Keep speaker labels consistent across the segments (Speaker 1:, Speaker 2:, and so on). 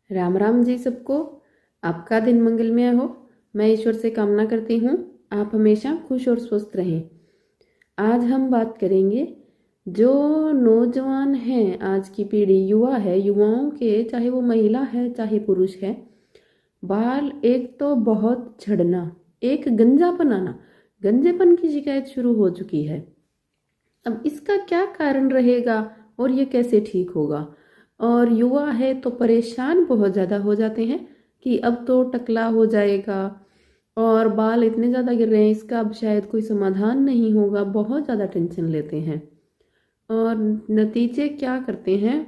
Speaker 1: राम राम जी सबको। आपका दिन मंगलमय हो। मैं ईश्वर से कामना करती हूँ आप हमेशा खुश और स्वस्थ रहें। आज हम बात करेंगे जो नौजवान हैं, आज की पीढ़ी युवा है, युवाओं के चाहे वो महिला है चाहे पुरुष है, बाल एक तो बहुत झड़ना, एक गंजापन आना, गंजेपन की शिकायत शुरू हो चुकी है। अब इसका क्या कारण रहेगा और ये कैसे ठीक होगा। और युवा है तो परेशान बहुत ज़्यादा हो जाते हैं कि अब तो टकला हो जाएगा और बाल इतने ज़्यादा गिर रहे हैं, इसका अब शायद कोई समाधान नहीं होगा, बहुत ज़्यादा टेंशन लेते हैं। और नतीजे क्या करते हैं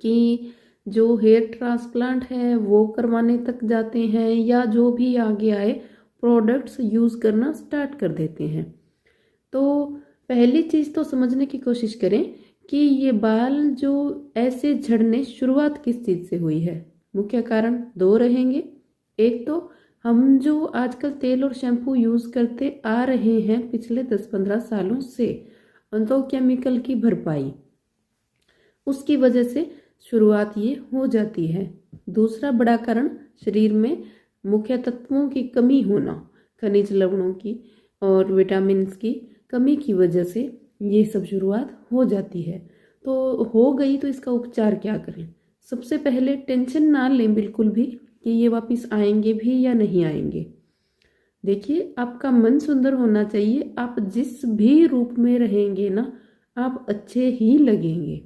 Speaker 1: कि जो हेयर ट्रांसप्लांट है वो करवाने तक जाते हैं, या जो भी आगे आए प्रोडक्ट्स यूज़ करना स्टार्ट कर देते हैं। तो पहली चीज़ तो समझने की कोशिश करें कि ये बाल जो ऐसे झड़ने शुरुआत किस चीज़ से हुई है। मुख्य कारण दो रहेंगे। एक तो हम जो आजकल तेल और शैम्पू यूज़ करते आ रहे हैं पिछले 10-15 सालों से, तो केमिकल की भरपाई, उसकी वजह से शुरुआत ये हो जाती है। दूसरा बड़ा कारण शरीर में मुख्य तत्वों की कमी होना, खनिज लवणों की और विटामिन्स की कमी की वजह से ये सब शुरुआत हो जाती है। तो हो गई तो इसका उपचार क्या करें। सबसे पहले टेंशन ना लें बिल्कुल भी कि ये वापस आएंगे भी या नहीं आएंगे। देखिए, आपका मन सुंदर होना चाहिए। आप जिस भी रूप में रहेंगे ना, आप अच्छे ही लगेंगे,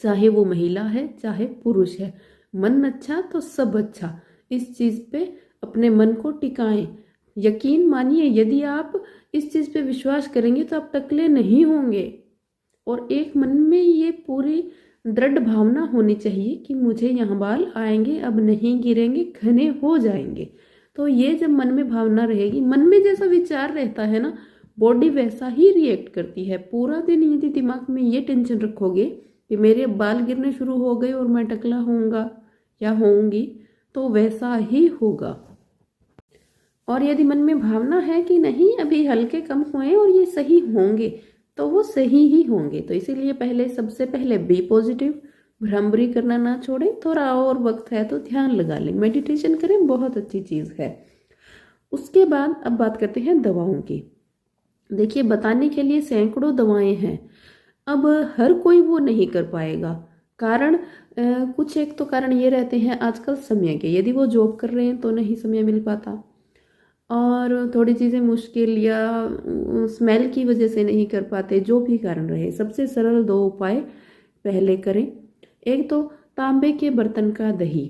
Speaker 1: चाहे वो महिला है चाहे पुरुष है। मन अच्छा तो सब अच्छा। इस चीज़ पे अपने मन को टिकाएं। यकीन मानिए, यदि आप इस चीज़ पे विश्वास करेंगे तो आप टकले नहीं होंगे। और एक मन में ये पूरी दृढ़ भावना होनी चाहिए कि मुझे यहाँ बाल आएंगे, अब नहीं गिरेंगे, घने हो जाएंगे। तो ये जब मन में भावना रहेगी, मन में जैसा विचार रहता है ना, बॉडी वैसा ही रिएक्ट करती है। पूरा दिन यदि दिमाग में ये टेंशन रखोगे कि मेरे बाल गिरने शुरू हो गए और मैं टकला होऊंगा या होऊंगी, तो वैसा ही होगा। और यदि मन में भावना है कि नहीं, अभी हल्के कम हुए और ये सही होंगे, तो वो सही ही होंगे। तो इसीलिए सबसे पहले बी पॉजिटिव, भ्रमरी करना ना छोड़ें। थोड़ा और वक्त है तो ध्यान लगा लें, मेडिटेशन करें, बहुत अच्छी चीज़ है। उसके बाद अब बात करते हैं दवाओं की। देखिए, बताने के लिए सैकड़ों दवाएं हैं, अब हर कोई वो नहीं कर पाएगा। कारण कुछ एक तो कारण ये रहते हैं आजकल समय के, यदि वो जॉब कर रहे हैं तो नहीं समय मिल पाता, और थोड़ी चीज़ें मुश्किल या स्मेल की वजह से नहीं कर पाते, जो भी कारण रहे। सबसे सरल दो उपाय पहले करें। एक तो तांबे के बर्तन का दही,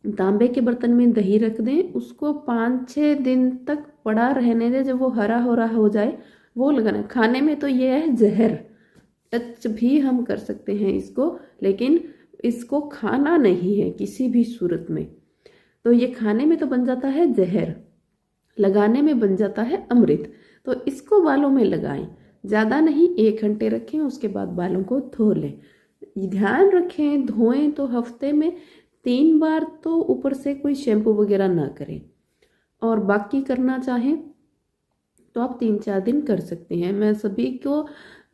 Speaker 1: तांबे के बर्तन में दही रख दें, उसको 5-6 दिन तक पड़ा रहने दें। जब वो हरा हो रहा हो जाए वो लगाना। खाने में तो ये है जहर, टच भी हम कर सकते हैं इसको, लेकिन इसको खाना नहीं है किसी भी सूरत में। तो ये खाने में तो बन जाता है जहर, लगाने में बन जाता है अमृत। तो इसको बालों में लगाएं, ज़्यादा नहीं, 1 घंटे रखें, उसके बाद बालों को धो लें। ध्यान रखें, धोएं तो हफ्ते में 3 बार, तो ऊपर से कोई शैम्पू वगैरह ना करें। और बाकी करना चाहें तो आप 3-4 दिन कर सकते हैं। मैं सभी को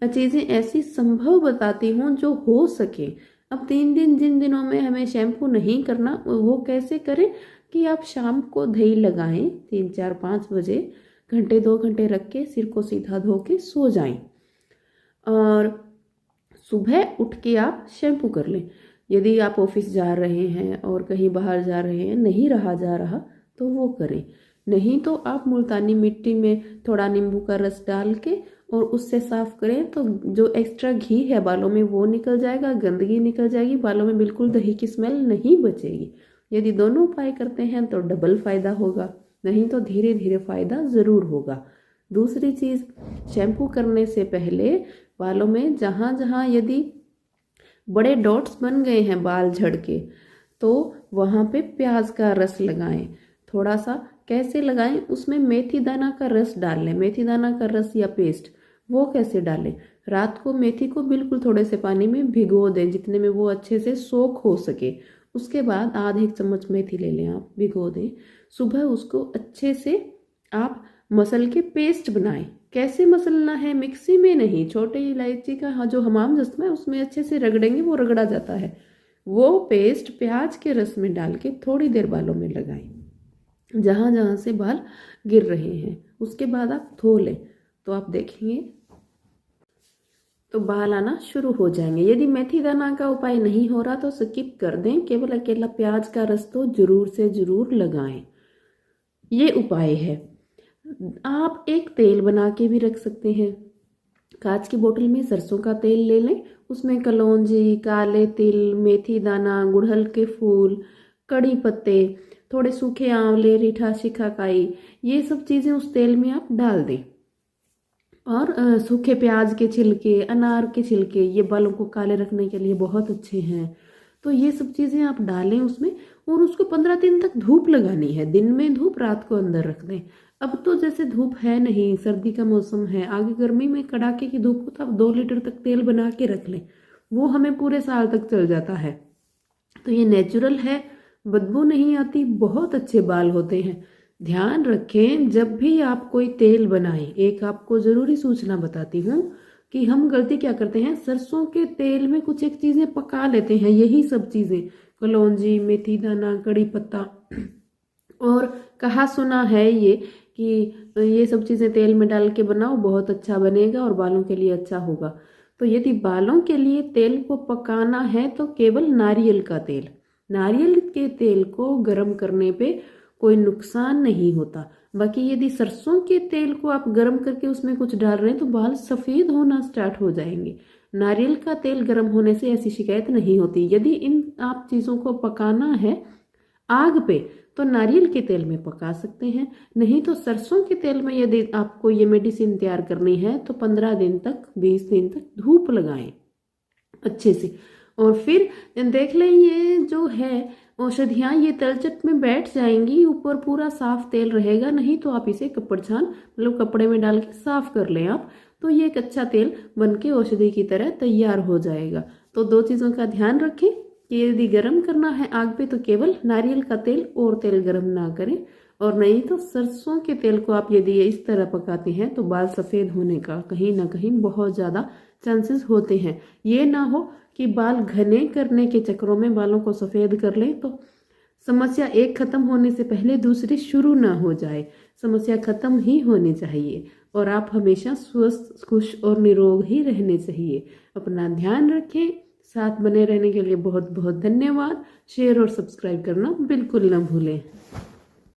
Speaker 1: चीज़ें ऐसी संभव बताती हूँ जो हो सके। अब 3 दिन, जिन दिनों में हमें शैम्पू नहीं करना, वो कैसे करें कि आप शाम को दही लगाएं 3-4-5 बजे, घंटे 2 घंटे रख के सिर को सीधा धो के सो जाएं, और सुबह उठ के आप शैम्पू कर लें। यदि आप ऑफिस जा रहे हैं और कहीं बाहर जा रहे हैं, नहीं रहा जा रहा, तो वो करें। नहीं तो आप मुल्तानी मिट्टी में थोड़ा नींबू का रस डाल के और उससे साफ करें, तो जो एक्स्ट्रा घी है बालों में वो निकल जाएगा, गंदगी निकल जाएगी, बालों में बिल्कुल दही की स्मेल नहीं बचेगी। यदि दोनों उपाय करते हैं तो डबल फायदा होगा, नहीं तो धीरे धीरे फायदा ज़रूर होगा। दूसरी चीज़, शैम्पू करने से पहले बालों में जहाँ जहाँ यदि बड़े डॉट्स बन गए हैं बाल झड़ के, तो वहाँ पे प्याज का रस लगाएं। थोड़ा सा कैसे लगाएं, उसमें मेथी दाना का रस डाल लें। मेथी दाना का रस या पेस्ट, वो कैसे डालें, रात को मेथी को बिल्कुल थोड़े से पानी में भिगो दें, जितने में वो अच्छे से सोख हो सके। उसके बाद आधे 1 चम्मच मेथी ले लें, आप भिगो दें। सुबह उसको अच्छे से आप मसल के पेस्ट बनाएं। कैसे मसलना है, मिक्सी में नहीं, छोटे इलायची का जो हमाम दस्ता है उसमें अच्छे से रगड़ेंगे, वो रगड़ा जाता है, वो पेस्ट प्याज के रस में डाल के थोड़ी देर बालों में लगाएं, जहाँ जहाँ से बाल गिर रहे हैं। उसके बाद आप धो लें तो आप देखेंगे तो बाल आना शुरू हो जाएंगे। यदि मेथी दाना का उपाय नहीं हो रहा तो स्किप कर दें, केवल अकेला प्याज का रस तो जरूर से जरूर लगाएं। ये उपाय है। आप एक तेल बना के भी रख सकते हैं। कांच की बोतल में सरसों का तेल ले लें, उसमें कलौंजी, काले तिल, मेथी दाना, गुड़हल के फूल, कड़ी पत्ते, थोड़े सूखे आंवले, रीठा शिकाकाई, ये सब चीज़ें उस तेल में आप डाल दें। और सूखे प्याज के छिलके, अनार के छिलके, ये बालों को काले रखने के लिए बहुत अच्छे हैं। तो ये सब चीज़ें आप डालें उसमें और उसको 15 दिन तक धूप लगानी है। दिन में धूप, रात को अंदर रख दें। अब तो जैसे धूप है नहीं, सर्दी का मौसम है, आगे गर्मी में कड़ाके की धूप हो तो आप 2 लीटर तक तेल बना के रख लें, वो हमें पूरे साल तक चल जाता है। तो ये नेचुरल है, बदबू नहीं आती, बहुत अच्छे बाल होते हैं। ध्यान रखें जब भी आप कोई तेल बनाएं, एक आपको ज़रूरी सूचना बताती हूँ कि हम गलती क्या करते हैं, सरसों के तेल में कुछ एक चीज़ें पका लेते हैं, यही सब चीज़ें, कलौंजी, मेथी दाना, कड़ी पत्ता, और कहा सुना है ये कि ये सब चीज़ें तेल में डाल के बनाओ, बहुत अच्छा बनेगा और बालों के लिए अच्छा होगा। तो यदि बालों के लिए तेल को पकाना है तो केवल नारियल का तेल, नारियल के तेल को गर्म करने पे कोई नुकसान नहीं होता। बाकी यदि सरसों के तेल को आप गर्म करके उसमें कुछ डाल रहे हैं तो बाल सफ़ेद होना स्टार्ट हो जाएंगे। नारियल का तेल गर्म होने से ऐसी शिकायत नहीं होती। यदि इन आप चीज़ों को पकाना है आग पे तो नारियल के तेल में पका सकते हैं, नहीं तो सरसों के तेल में यदि आपको ये मेडिसिन तैयार करनी है तो 15 दिन तक, 20 दिन तक धूप लगाएं अच्छे से। और फिर देख लें ये जो है औषधियाँ ये तलचट में बैठ जाएंगी, ऊपर पूरा साफ तेल रहेगा। नहीं तो आप इसे कपड़ छान मतलब कपड़े में डाल के साफ कर लें आप, तो ये एक अच्छा तेल बन के औषधि की तरह तैयार हो जाएगा। तो 2 चीज़ों का ध्यान रखें कि यदि गर्म करना है आग पे तो केवल नारियल का तेल और तेल गर्म ना करें, और नहीं तो सरसों के तेल को आप यदि इस तरह पकाते हैं तो बाल सफ़ेद होने का कहीं ना कहीं बहुत ज़्यादा चांसेस होते हैं। ये ना हो कि बाल घने करने के चक्करों में बालों को सफ़ेद कर लें तो समस्या एक ख़त्म होने से पहले दूसरी शुरू ना हो जाए। समस्या ख़त्म ही होनी चाहिए और आप हमेशा स्वस्थ, खुश और निरोग ही रहने चाहिए। अपना ध्यान रखें। साथ बने रहने के लिए बहुत बहुत धन्यवाद। शेयर और सब्सक्राइब करना बिल्कुल ना भूलें।